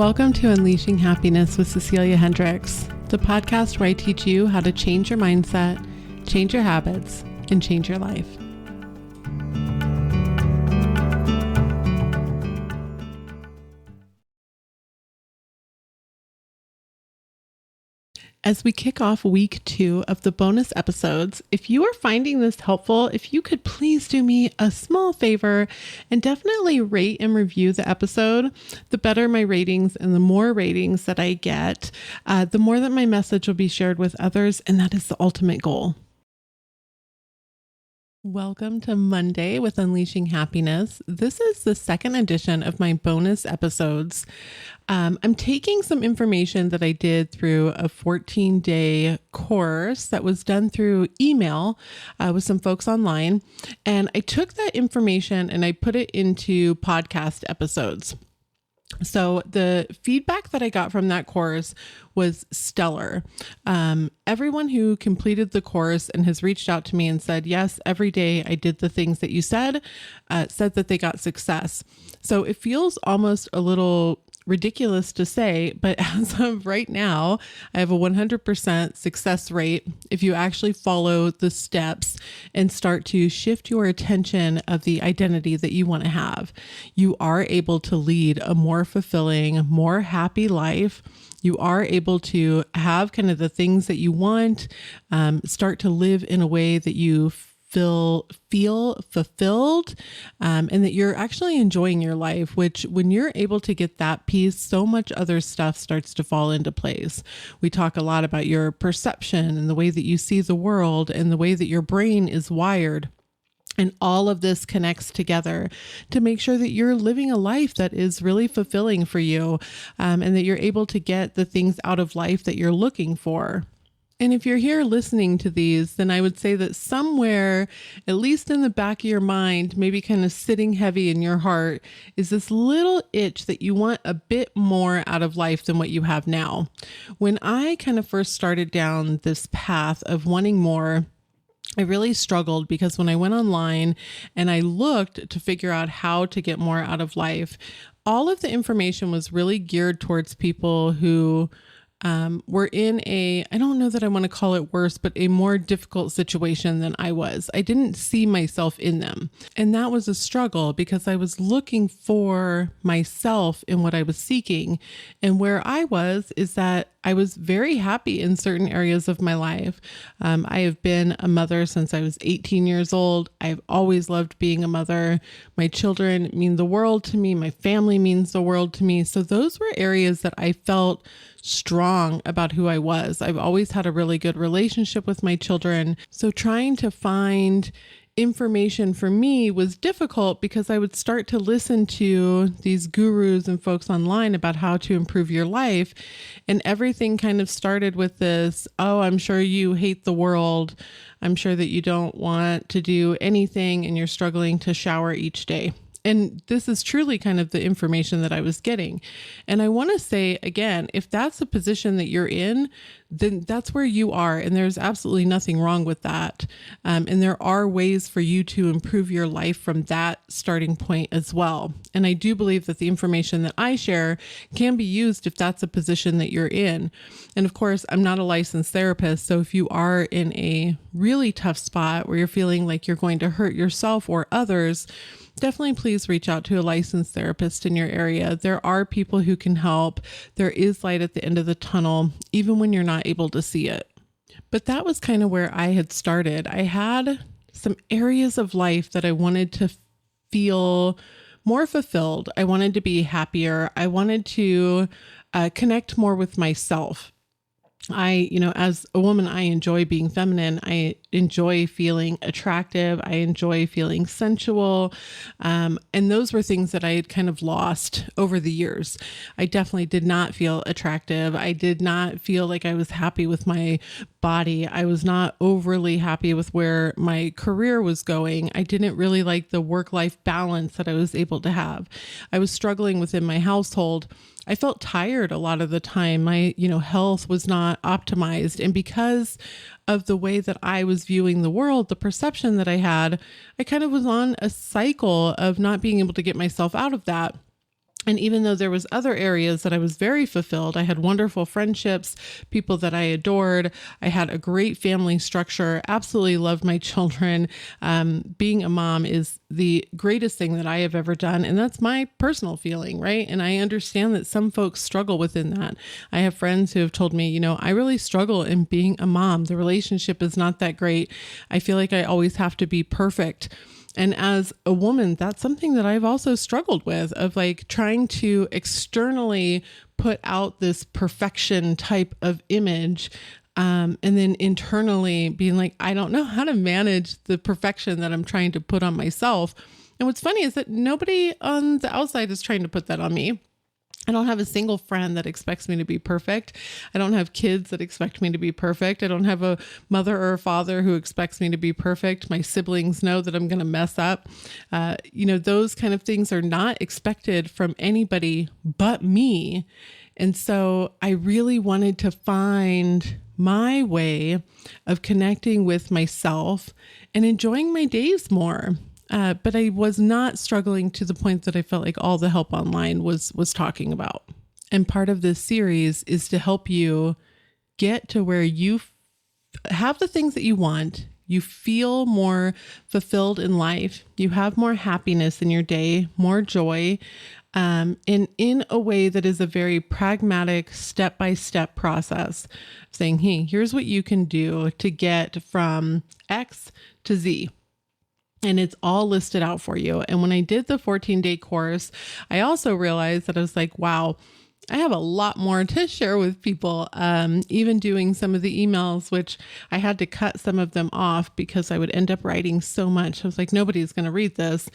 Welcome to Unleashing Happiness with Cecilia Hendricks, the podcast where I teach you how to change your mindset, change your habits, and change your life. As we kick off week 2 of the bonus episodes, if you are finding this helpful, if you could please do me a small favor and definitely rate and review the episode. The better my ratings and the more ratings that I get, the more that my message will be shared with others, and that is the ultimate goal. Welcome to Monday with Unleashing Happiness. This is the second edition of my bonus episodes. I'm taking some information that I did through a 14-day course that was done through email with some folks online. And I took that information and I put it into podcast episodes. So the feedback that I got from that course was stellar. Everyone who completed the course and has reached out to me and said, yes, every day I did the things that you said that they got success. So it feels almost a little ridiculous to say, but as of right now, I have a 100% success rate if you actually follow the steps and start to shift your attention of the identity that you want to have. You are able to lead a more fulfilling, more happy life. You are able to have kind of the things that you want, start to live in a way that you feel fulfilled, and that you're actually enjoying your life, which when you're able to get that piece, so much other stuff starts to fall into place. We talk a lot about your perception and the way that you see the world and the way that your brain is wired. And all of this connects together to make sure that you're living a life that is really fulfilling for you, and that you're able to get the things out of life that you're looking for. And if you're here listening to these, then I would say that somewhere, at least in the back of your mind, maybe kind of sitting heavy in your heart, is this little itch that you want a bit more out of life than what you have now. When I kind of first started down this path of wanting more, I really struggled because when I went online and I looked to figure out how to get more out of life, all of the information was really geared towards people who were in I don't know that I want to call it worse, but a more difficult situation than I was. I didn't see myself in them. And that was a struggle because I was looking for myself in what I was seeking. And where I was is that I was very happy in certain areas of my life. I have been a mother since I was 18 years old. I've always loved being a mother. My children mean the world to me. My family means the world to me. So those were areas that I felt strong about who I was. I've always had a really good relationship with my children. So trying to find information for me was difficult because I would start to listen to these gurus and folks online about how to improve your life. And everything kind of started with this, oh, I'm sure you hate the world. I'm sure that you don't want to do anything and you're struggling to shower each day. And this is truly kind of the information that I was getting. And I want to say again, if that's the position that you're in, then that's where you are. And there's absolutely nothing wrong with that. And there are ways for you to improve your life from that starting point as well. And I do believe that the information that I share can be used if that's a position that you're in. And of course, I'm not a licensed therapist. So if you are in a really tough spot where you're feeling like you're going to hurt yourself or others, definitely please reach out to a licensed therapist in your area. There are people who can help. There is light at the end of the tunnel, even when you're not able to see it. But that was kind of where I had started. I had some areas of life that I wanted to feel more fulfilled. I wanted to be happier. I wanted to connect more with myself. As a woman, I enjoy being feminine. I enjoy feeling attractive. I enjoy feeling sensual. And those were things that I had kind of lost over the years. I definitely did not feel attractive. I did not feel like I was happy with my body. I was not overly happy with where my career was going. I didn't really like the work-life balance that I was able to have. I was struggling within my household. I felt tired a lot of the time. My, health was not optimized. And because of the way that I was viewing the world, the perception that I had, I kind of was on a cycle of not being able to get myself out of that. And even though there was other areas that I was very fulfilled, I had wonderful friendships, people that I adored. I had a great family structure, absolutely loved my children. Being a mom is the greatest thing that I have ever done. And that's my personal feeling, right? And I understand that some folks struggle within that. I have friends who have told me, I really struggle in being a mom. The relationship is not that great. I feel like I always have to be perfect. And as a woman, that's something that I've also struggled with, of like trying to externally put out this perfection type of image. And then internally being like, I don't know how to manage the perfection that I'm trying to put on myself. And what's funny is that nobody on the outside is trying to put that on me. I don't have a single friend that expects me to be perfect. I don't have kids that expect me to be perfect. I don't have a mother or a father who expects me to be perfect. My siblings know that I'm going to mess up. Those kind of things are not expected from anybody but me. And so I really wanted to find my way of connecting with myself and enjoying my days more. But I was not struggling to the point that I felt like all the help online was talking about. And part of this series is to help you get to where you have the things that you want. You feel more fulfilled in life. You have more happiness in your day, more joy, and in a way that is a very pragmatic, step-by-step process, saying, hey, here's what you can do to get from X to Z. And it's all listed out for you. And when I did the 14-day course, I also realized that I was like, wow, I have a lot more to share with people. Even doing some of the emails, which I had to cut some of them off because I would end up writing so much. I was like, nobody's going to read this.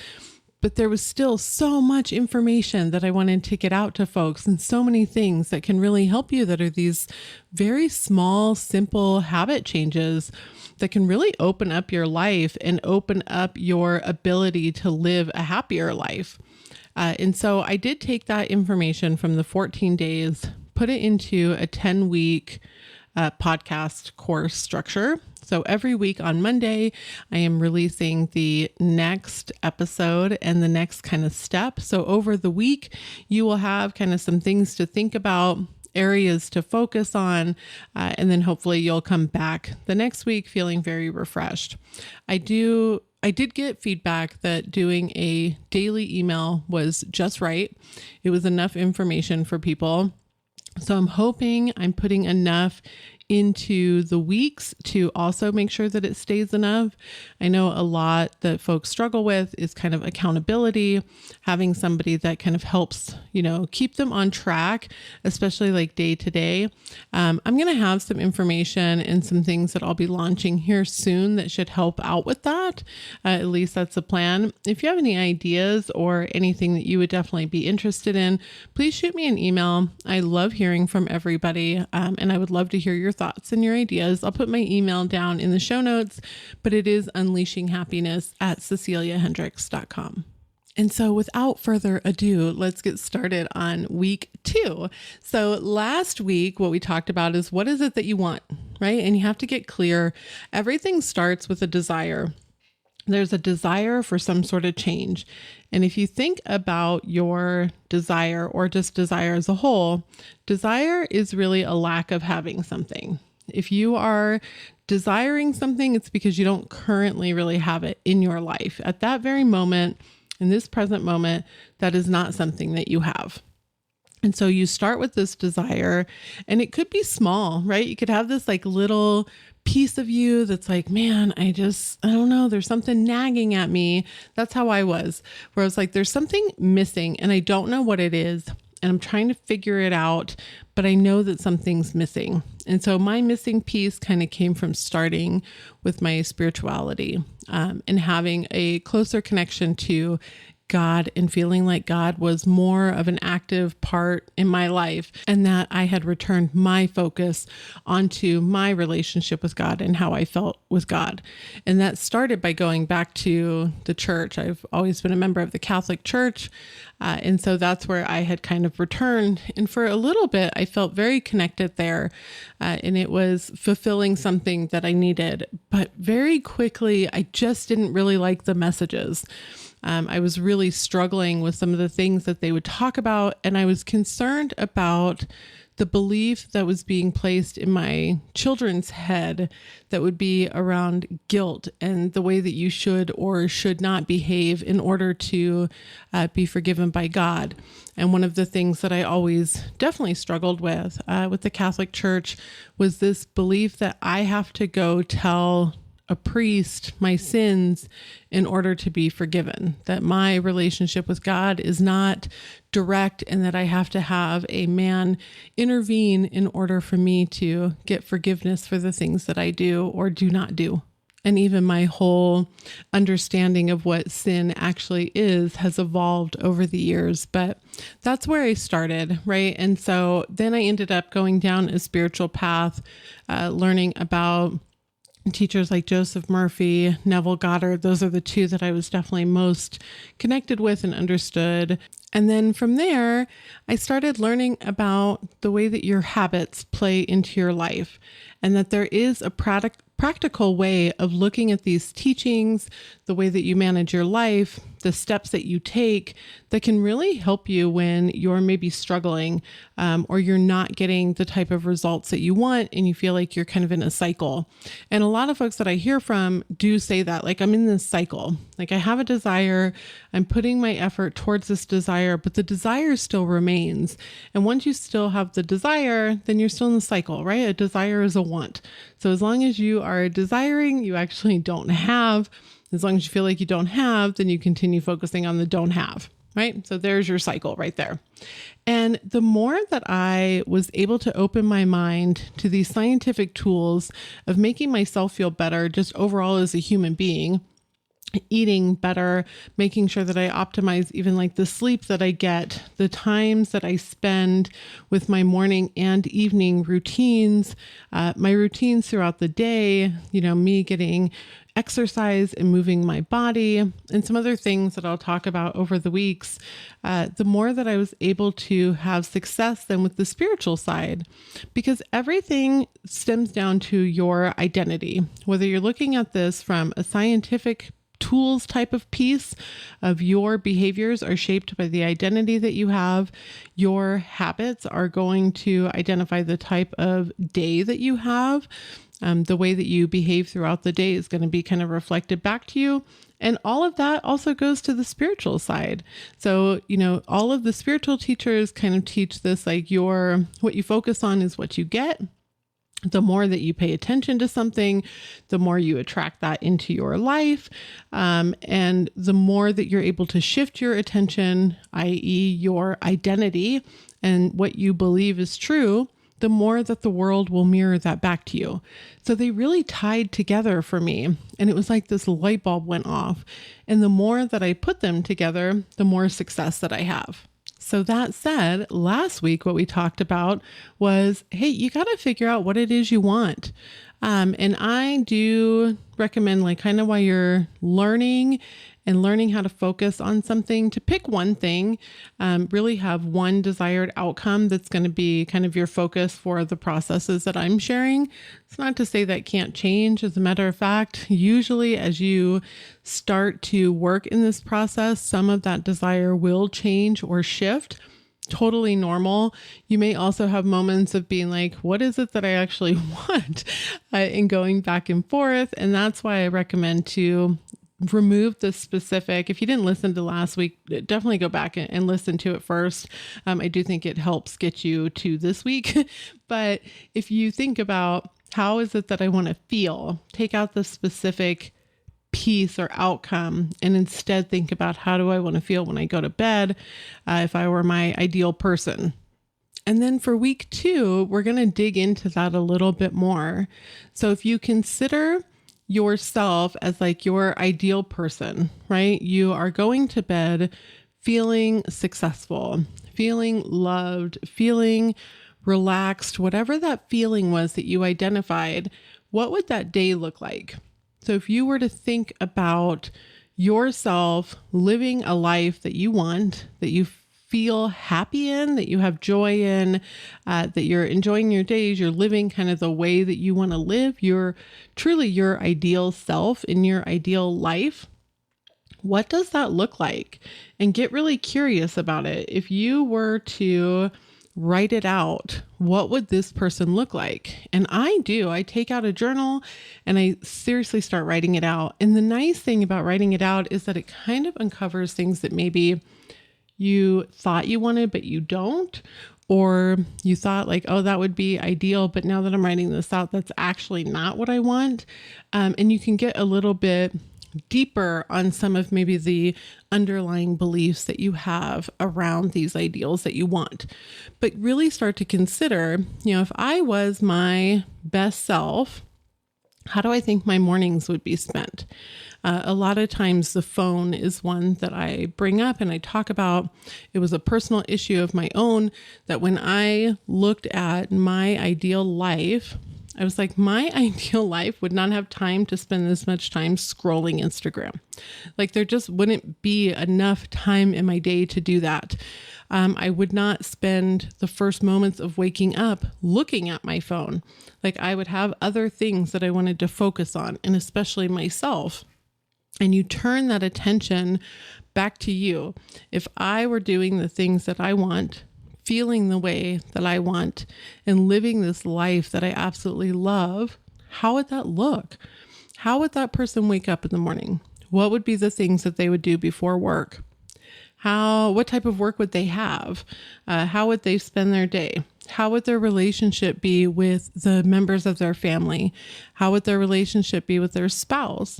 But there was still so much information that I wanted to get out to folks, and so many things that can really help you, that are these very small, simple habit changes that can really open up your life and open up your ability to live a happier life. And so I did take that information from the 14 days, put it into a 10-week podcast course structure. So every week on Monday, I am releasing the next episode and the next kind of step. So over the week, you will have kind of some things to think about, areas to focus on, and then hopefully you'll come back the next week feeling very refreshed. I did get feedback that doing a daily email was just right. It was enough information for people. So I'm hoping I'm putting enough into the weeks to also make sure that it stays enough. I know a lot that folks struggle with is kind of accountability, having somebody that kind of helps, keep them on track, especially like day to day. I'm going to have some information and some things that I'll be launching here soon that should help out with that. At least that's the plan. If you have any ideas or anything that you would definitely be interested in, please shoot me an email. I love hearing from everybody, and I would love to hear your thoughts and your ideas. I'll put my email down in the show notes, but it is unleashinghappiness@ceciliahendricks.com. And so without further ado, let's get started on week 2. So last week, what we talked about is, what is it that you want, right? And you have to get clear. Everything starts with a desire. There's a desire for some sort of change. And if you think about your desire, or just desire as a whole, desire is really a lack of having something. If you are desiring something, it's because you don't currently really have it in your life. At that very moment, in this present moment, that is not something that you have. And so you start with this desire, and it could be small, right? You could have this like little piece of you that's like, man, I don't know, there's something nagging at me. That's how I was, where I was like, there's something missing and I don't know what it is. And I'm trying to figure it out, but I know that something's missing. And so my missing piece kind of came from starting with my spirituality, and having a closer connection to God, and feeling like God was more of an active part in my life, and that I had returned my focus onto my relationship with God and how I felt with God. And that started by going back to the church. I've always been a member of the Catholic Church. And so that's where I had kind of returned. And for a little bit, I felt very connected there. And it was fulfilling something that I needed. But very quickly, I just didn't really like the messages. I was really struggling with some of the things that they would talk about, and I was concerned about the belief that was being placed in my children's head that would be around guilt and the way that you should or should not behave in order to be forgiven by God. And one of the things that I always definitely struggled with the Catholic Church was this belief that I have to go tell a priest my sins in order to be forgiven, that my relationship with God is not direct and that I have to have a man intervene in order for me to get forgiveness for the things that I do or do not do. And even my whole understanding of what sin actually is has evolved over the years, but that's where I started, right? And so then I ended up going down a spiritual path, learning about teachers like Joseph Murphy, Neville Goddard. Those are the two that I was definitely most connected with and understood. And then from there, I started learning about the way that your habits play into your life and that there is a practical way of looking at these teachings, the way that you manage your life, the steps that you take that can really help you when you're maybe struggling or you're not getting the type of results that you want and you feel like you're kind of in a cycle. And a lot of folks that I hear from do say that, like, I'm in this cycle. Like, I have a desire, I'm putting my effort towards this desire, but the desire still remains. And once you still have the desire, then you're still in the cycle, right? A desire is a want. So as long as you are desiring, you actually don't have. As long as you feel like you don't have, then you continue focusing on the don't have, right? So there's your cycle right there. And the more that I was able to open my mind to these scientific tools of making myself feel better just overall as a human being, eating better, making sure that I optimize even like the sleep that I get, the times that I spend with my morning and evening routines, my routines throughout the day, me getting exercise and moving my body and some other things that I'll talk about over the weeks, the more that I was able to have success then with the spiritual side, because everything stems down to your identity, whether you're looking at this from a scientific tools type of piece of your behaviors are shaped by the identity that you have. Your habits are going to identify the type of day that you have. The way that you behave throughout the day is going to be kind of reflected back to you. And all of that also goes to the spiritual side. So, all of the spiritual teachers kind of teach this, like what you focus on is what you get. The more that you pay attention to something, the more you attract that into your life. And the more that you're able to shift your attention, i.e. your identity and what you believe is true, the more that the world will mirror that back to you. So they really tied together for me. And it was like this light bulb went off. And the more that I put them together, the more success that I have. So that said, last week, what we talked about was, hey, you got to figure out what it is you want. And I do recommend, like, kind of while you're learning how to focus on something, to pick one thing, really have one desired outcome that's going to be kind of your focus for the processes that I'm sharing. It's not to say that can't change. As a matter of fact, usually as you start to work in this process, some of that desire will change or shift. Totally normal. You may also have moments of being like, what is it that I actually want? And going back and forth. And that's why I recommend to remove the specific. If you didn't listen to last week, definitely go back and listen to it first. I do think it helps get you to this week. But if you think about how is it that I want to feel, take out the specific piece or outcome and instead think about how do I want to feel when I go to bed, if I were my ideal person. And then for week 2, we're going to dig into that a little bit more. So if you consider yourself as like your ideal person, right? You are going to bed feeling successful, feeling loved, feeling relaxed, whatever that feeling was that you identified, what would that day look like? So if you were to think about yourself living a life that you want, that you feel happy in, that you have joy in, that you're enjoying your days, you're living kind of the way that you want to live, you're truly your ideal self in your ideal life, What does that look like? And get really curious about it. If you were to write it out, what would this person look like? And I take out a journal and I seriously start writing it out. And the nice thing about writing it out is that it kind of uncovers things that maybe you thought you wanted, but you don't, or you thought like, oh, that would be ideal. But now that I'm writing this out, that's actually not what I want. And you can get a little bit deeper on some of maybe the underlying beliefs that you have around these ideals that you want. But really start to consider, if I was my best self, how do I think my mornings would be spent? A lot of times the phone is one that I bring up and I talk about. It was a personal issue of my own that when I looked at my ideal life, I was like, my ideal life would not have time to spend this much time scrolling Instagram. Like there just wouldn't be enough time in my day to do that. I would not spend the first moments of waking up looking at my phone. Like I would have other things that I wanted to focus on, and especially myself. And you turn that attention back to you. If I were doing the things that I want, feeling the way that I want, and living this life that I absolutely love, how would that look? How would that person wake up in the morning? What would be the things that they would do before work? What type of work would they have? How would they spend their day? How would their relationship be with the members of their family? How would their relationship be with their spouse?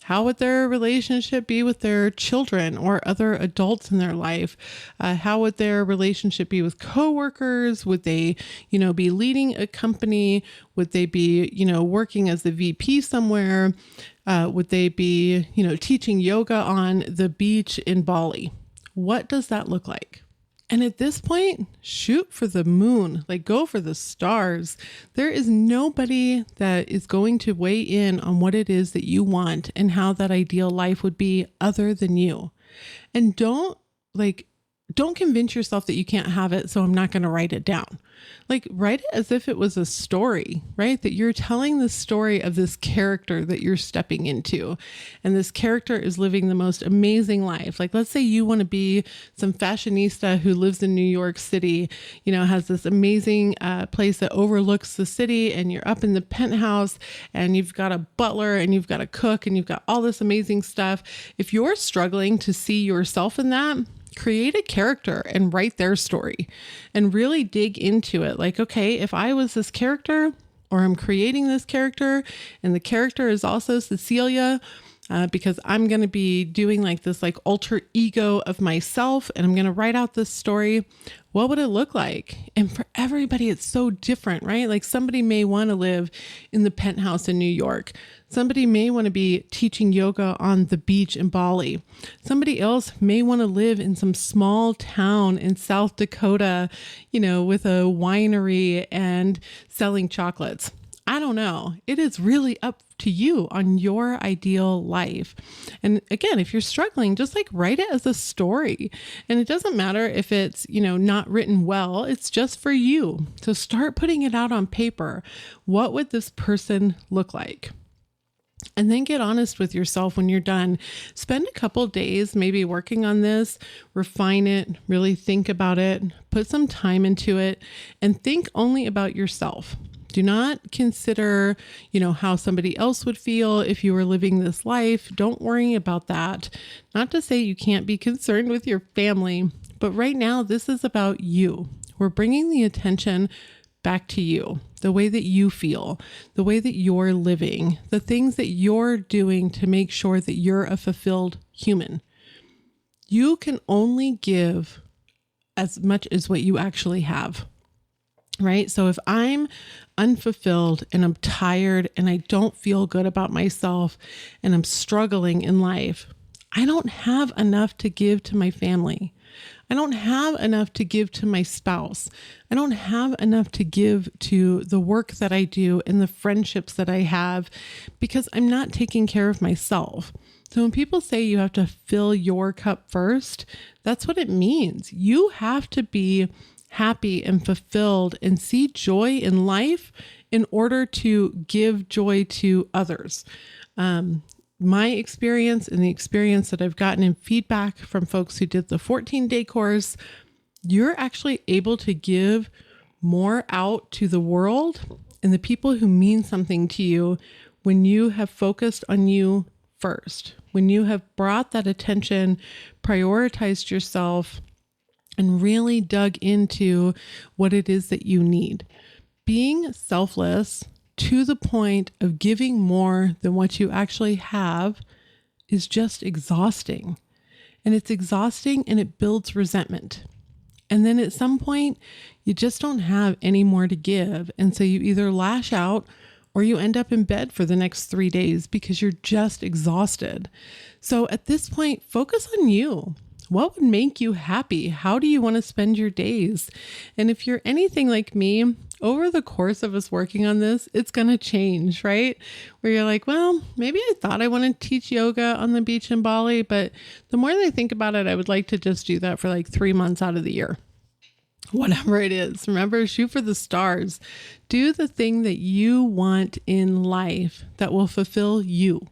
How would their relationship be with their children or other adults in their life? How would their relationship be with coworkers? Would they, be leading a company? Would they be, working as the VP somewhere? Would they be, teaching yoga on the beach in Bali? What does that look like? And at this point, shoot for the moon, like go for the stars. There is nobody that is going to weigh in on what it is that you want and how that ideal life would be other than you. And don't convince yourself that you can't have it, so I'm not going to write it down. Like write it as if it was a story, right? That you're telling the story of this character that you're stepping into. And this character is living the most amazing life. Like let's say you want to be some fashionista who lives in New York City, has this amazing place that overlooks the city, and you're up in the penthouse and you've got a butler and you've got a cook and you've got all this amazing stuff. If you're struggling to see yourself in that, create a character and write their story and really dig into it. Like, okay, if I was this character, or I'm creating this character and the character is also Cecilia, because I'm going to be doing like this like alter ego of myself, and I'm going to write out this story. What would it look like? And for everybody, it's so different, right? Like somebody may want to live in the penthouse in New York. Somebody may want to be teaching yoga on the beach in Bali. Somebody else may want to live in some small town in South Dakota, with a winery and selling chocolates. I don't know. It is really up to you on your ideal life. And again, if you're struggling, just like write it as a story. And it doesn't matter if it's, not written well, it's just for you. So start putting it out on paper. What would this person look like? And then get honest with yourself when you're done. Spend a couple days maybe working on this, refine it, really think about it, put some time into it, and think only about yourself. Do not consider, how somebody else would feel if you were living this life. Don't worry about that. Not to say you can't be concerned with your family, but right now this is about you. We're bringing the attention back to you, the way that you feel, the way that you're living, the things that you're doing to make sure that you're a fulfilled human. You can only give as much as what you actually have. Right? So if I'm unfulfilled and I'm tired and I don't feel good about myself and I'm struggling in life, I don't have enough to give to my family. I don't have enough to give to my spouse. I don't have enough to give to the work that I do and the friendships that I have because I'm not taking care of myself. So when people say you have to fill your cup first, that's what it means. You have to be happy and fulfilled and see joy in life in order to give joy to others. my experience and the experience that I've gotten in feedback from folks who did the 14-day course, you're actually able to give more out to the world and the people who mean something to you when you have focused on you first, when you have brought that attention, prioritized yourself, and really dug into what it is that you need. Being selfless to the point of giving more than what you actually have is just exhausting. And it's exhausting and it builds resentment. And then at some point, you just don't have any more to give. And so you either lash out or you end up in bed for the next 3 days because you're just exhausted. So at this point, focus on you. What would make you happy? How do you want to spend your days? And if you're anything like me, over the course of us working on this, it's going to change, right? Where you're like, well, maybe I thought I want to teach yoga on the beach in Bali, but the more that I think about it, I would like to just do that for like 3 months out of the year. Whatever it is, remember, shoot for the stars. Do the thing that you want in life that will fulfill you.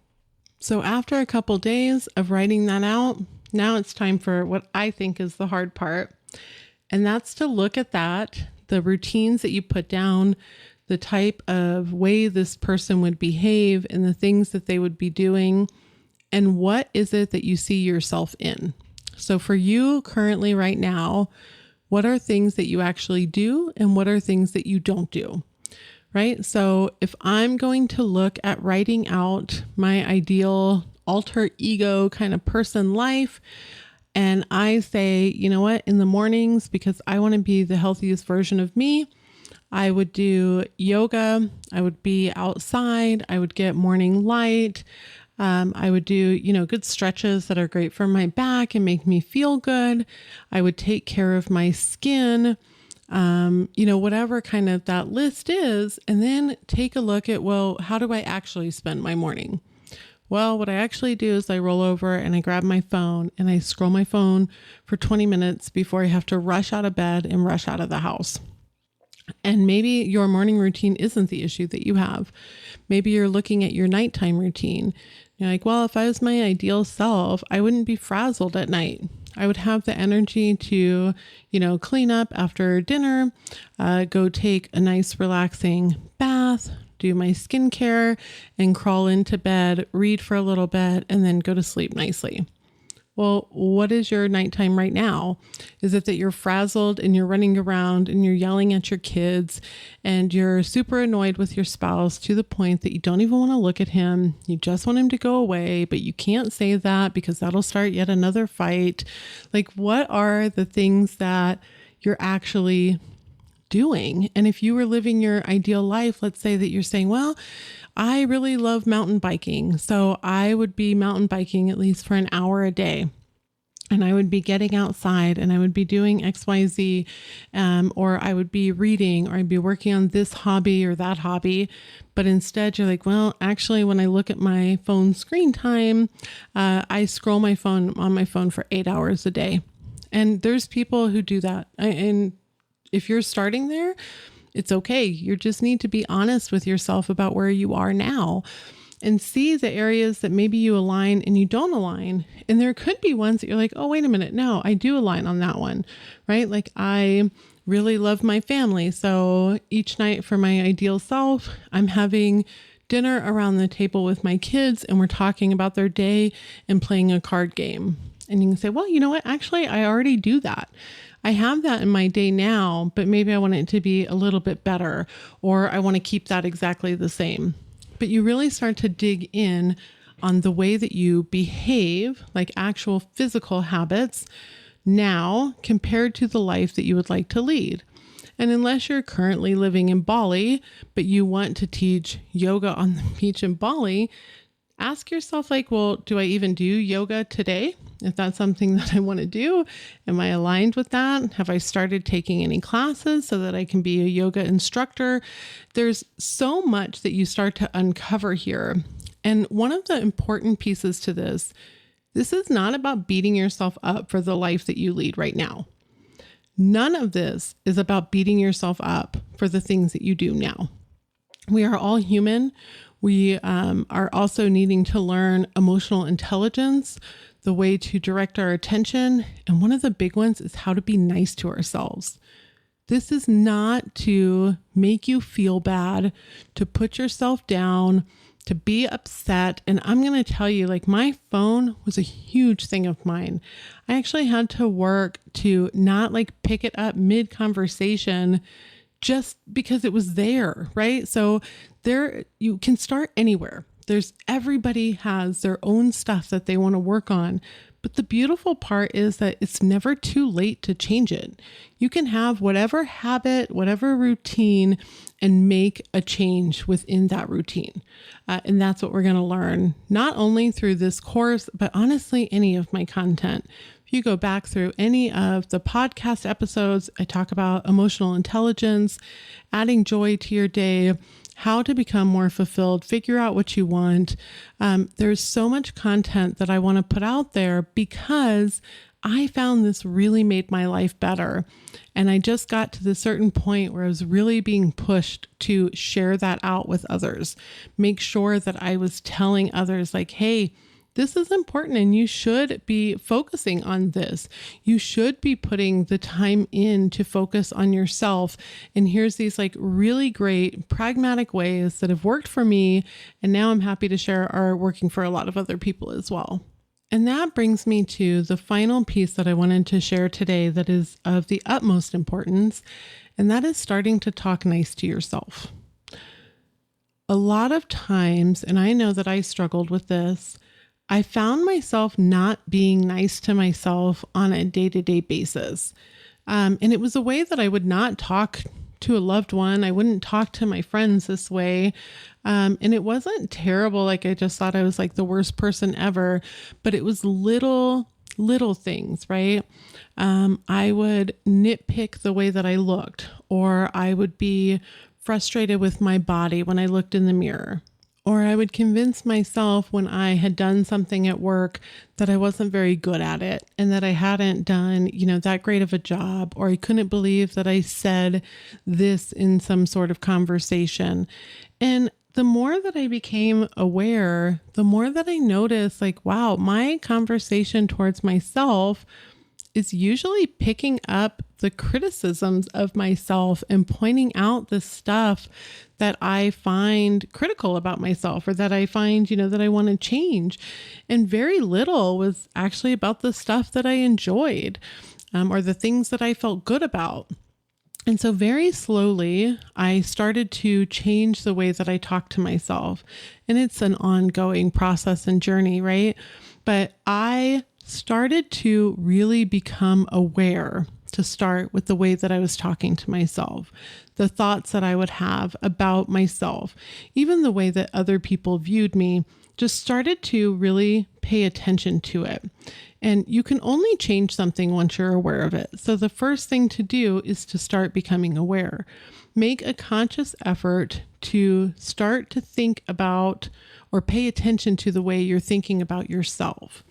So after a couple days of writing that out, now it's time for what I think is the hard part. And that's to look at that, the routines that you put down, the type of way this person would behave and the things that they would be doing. And what is it that you see yourself in? So for you currently right now, what are things that you actually do and what are things that you don't do? Right? So if I'm going to look at writing out my ideal alter ego kind of person life, and I say, you know what, in the mornings, because I want to be the healthiest version of me, I would do yoga. I would be outside. I would get morning light. I would do, good stretches that are great for my back and make me feel good. I would take care of my skin, whatever kind of that list is, and then take a look at, well, how do I actually spend my morning? Well, what I actually do is I roll over and I grab my phone and I scroll my phone for 20 minutes before I have to rush out of bed and rush out of the house. And maybe your morning routine isn't the issue that you have. Maybe you're looking at your nighttime routine. You're like, well, if I was my ideal self, I wouldn't be frazzled at night. I would have the energy to, clean up after dinner, go take a nice relaxing bath, do my skincare, and crawl into bed, read for a little bit, and then go to sleep nicely. Well, what is your nighttime right now? Is it that you're frazzled and you're running around and you're yelling at your kids and you're super annoyed with your spouse to the point that you don't even want to look at him? You just want him to go away, but you can't say that because that'll start yet another fight. Like, what are the things that you're actually doing? And if you were living your ideal life, let's say that you're saying, well, I really love mountain biking. So I would be mountain biking at least for an hour a day. And I would be getting outside and I would be doing XYZ, or I would be reading, or I'd be working on this hobby or that hobby. But instead you're like, well, actually, when I look at my phone screen time, I scroll on my phone for 8 hours a day. And there's people who do that. And if you're starting there, it's okay. You just need to be honest with yourself about where you are now and see the areas that maybe you align and you don't align. And there could be ones that you're like, oh, wait a minute. No, I do align on that one, right? Like, I really love my family. So each night for my ideal self, I'm having dinner around the table with my kids and we're talking about their day and playing a card game. And you can say, well, you know what? Actually, I already do that. I have that in my day now, but maybe I want it to be a little bit better, or I want to keep that exactly the same. But you really start to dig in on the way that you behave, like actual physical habits now compared to the life that you would like to lead. And unless you're currently living in Bali, but you want to teach yoga on the beach in Bali, ask yourself, like, well, do I even do yoga today? If that's something that I want to do, am I aligned with that? Have I started taking any classes so that I can be a yoga instructor? There's so much that you start to uncover here. And one of the important pieces to this is not about beating yourself up for the life that you lead right now. None of this is about beating yourself up for the things that you do now. We are all human. We are also needing to learn emotional intelligence, the way to direct our attention. And one of the big ones is how to be nice to ourselves. This is not to make you feel bad, to put yourself down, to be upset. And I'm going to tell you, like, my phone was a huge thing of mine. I actually had to work to not like pick it up mid conversation just because it was there, right? So there, you can start anywhere. Everybody has their own stuff that they want to work on. But the beautiful part is that it's never too late to change it. You can have whatever habit, whatever routine, and make a change within that routine. And that's what we're going to learn, not only through this course, but honestly, any of my content. If you go back through any of the podcast episodes, I talk about emotional intelligence, adding joy to your day, how to become more fulfilled, figure out what you want. There's so much content that I want to put out there because I found this really made my life better. And I just got to the certain point where I was really being pushed to share that out with others. Make sure that I was telling others like, hey, this is important and you should be focusing on this. You should be putting the time in to focus on yourself. And here's these like really great pragmatic ways that have worked for me. And now I'm happy to share are working for a lot of other people as well. And that brings me to the final piece that I wanted to share today that is of the utmost importance. And that is starting to talk nice to yourself. A lot of times, and I know that I struggled with this, I found myself not being nice to myself on a day-to-day basis. And it was a way that I would not talk to a loved one. I wouldn't talk to my friends this way. And it wasn't terrible. Like I just thought I was like the worst person ever, but it was little things, right? I would nitpick the way that I looked, or I would be frustrated with my body when I looked in the mirror. Or I would convince myself when I had done something at work that I wasn't very good at it and that I hadn't done, that great of a job, or I couldn't believe that I said this in some sort of conversation. And the more that I became aware, the more that I noticed like, wow, my conversation towards myself is usually picking up the criticisms of myself and pointing out the stuff that I find critical about myself or that I find, that I want to change. And very little was actually about the stuff that I enjoyed or the things that I felt good about. And so very slowly, I started to change the way that I talk to myself. And it's an ongoing process and journey, right? But I started to really become aware to start with the way that I was talking to myself, the thoughts that I would have about myself, even the way that other people viewed me, just started to really pay attention to it. And you can only change something once you're aware of it. So the first thing to do is to start becoming aware. Make a conscious effort to start to think about or pay attention to the way you're thinking about yourself.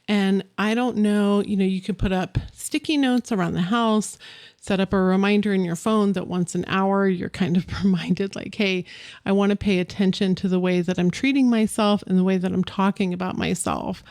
And I don't know, you could put up sticky notes around the house, set up a reminder in your phone that once an hour, you're kind of reminded like, hey, I want to pay attention to the way that I'm treating myself and the way that I'm talking about myself.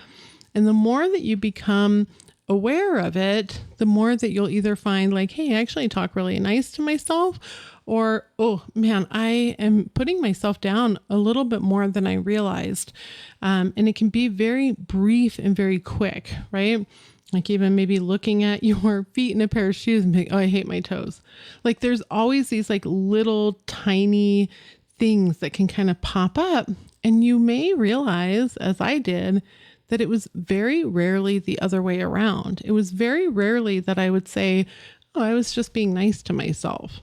And the more that you become aware of it, the more that you'll either find like, hey, I actually talk really nice to myself, or, oh man, I am putting myself down a little bit more than I realized. And it can be very brief and very quick, right? Like even maybe looking at your feet in a pair of shoes and being, oh, I hate my toes. Like there's always these like little tiny things that can kind of pop up. And you may realize, as I did, that it was very rarely the other way around. It was very rarely that I would say, oh, I was just being nice to myself.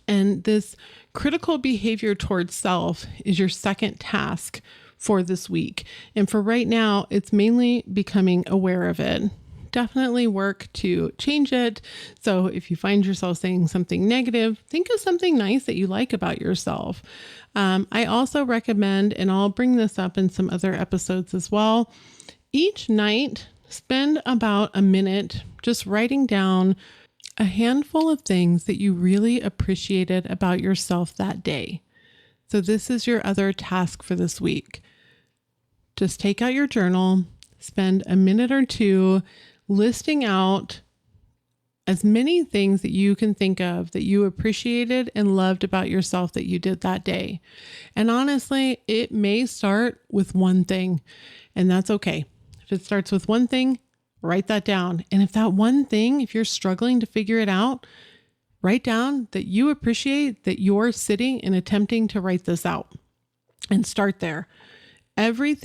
And this critical behavior towards self is your second task for this week. And for right now, it's mainly becoming aware of it. Definitely work to change it. So if you find yourself saying something negative, think of something nice that you like about yourself. I also recommend, and I'll bring this up in some other episodes as well, each night, spend about a minute just writing down a handful of things that you really appreciated about yourself that day. So this is your other task for this week. Just take out your journal, spend a minute or two listing out as many things that you can think of that you appreciated and loved about yourself that you did that day. And honestly, it may start with one thing, and that's okay. If it starts with one thing, write that down. And if that one thing, if you're struggling to figure it out, write down that you appreciate that you're sitting and attempting to write this out, and start there. Every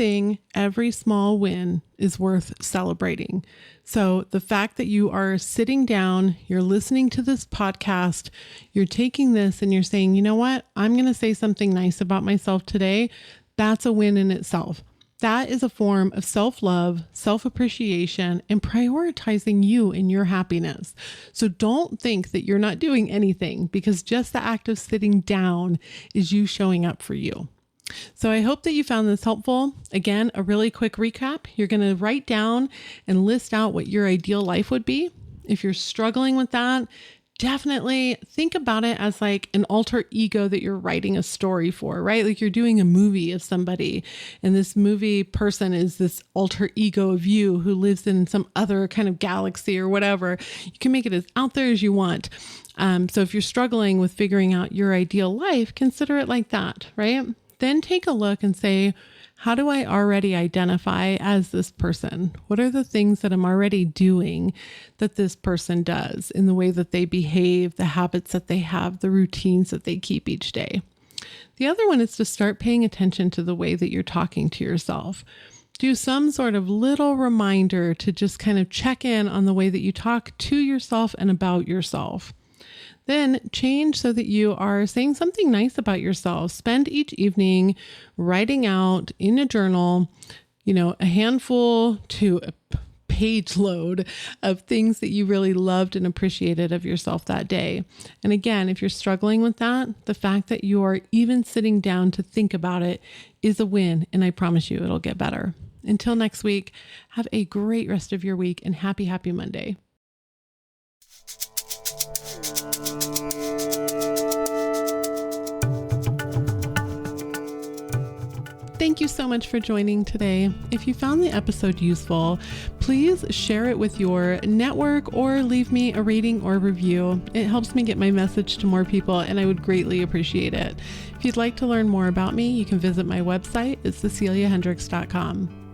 small win is worth celebrating. So the fact that you are sitting down, you're listening to this podcast, you're taking this and you're saying, you know what, I'm going to say something nice about myself today. That's a win in itself. That is a form of self-love, self-appreciation, and prioritizing you and your happiness. So don't think that you're not doing anything, because just the act of sitting down is you showing up for you. So I hope that you found this helpful. Again, a really quick recap. You're going to write down and list out what your ideal life would be. If you're struggling with that, definitely think about it as like an alter ego that you're writing a story for, right? Like you're doing a movie of somebody, and this movie person is this alter ego of you who lives in some other kind of galaxy or whatever. You can make it as out there as you want. So if you're struggling with figuring out your ideal life, consider it like that, right? Then take a look and say, how do I already identify as this person? What are the things that I'm already doing that this person does in the way that they behave, the habits that they have, the routines that they keep each day? The other one is to start paying attention to the way that you're talking to yourself. Do some sort of little reminder to just kind of check in on the way that you talk to yourself and about yourself. Then change so that you are saying something nice about yourself. Spend each evening writing out in a journal, a handful to a page load of things that you really loved and appreciated of yourself that day. And again, if you're struggling with that, the fact that you are even sitting down to think about it is a win. And I promise you it'll get better. Until next week, have a great rest of your week and happy Monday. Thank you so much for joining today. If you found the episode useful, please share it with your network or leave me a rating or review. It helps me get my message to more people, and I would greatly appreciate it. If you'd like to learn more about me, you can visit my website. It's ceciliahendricks.com.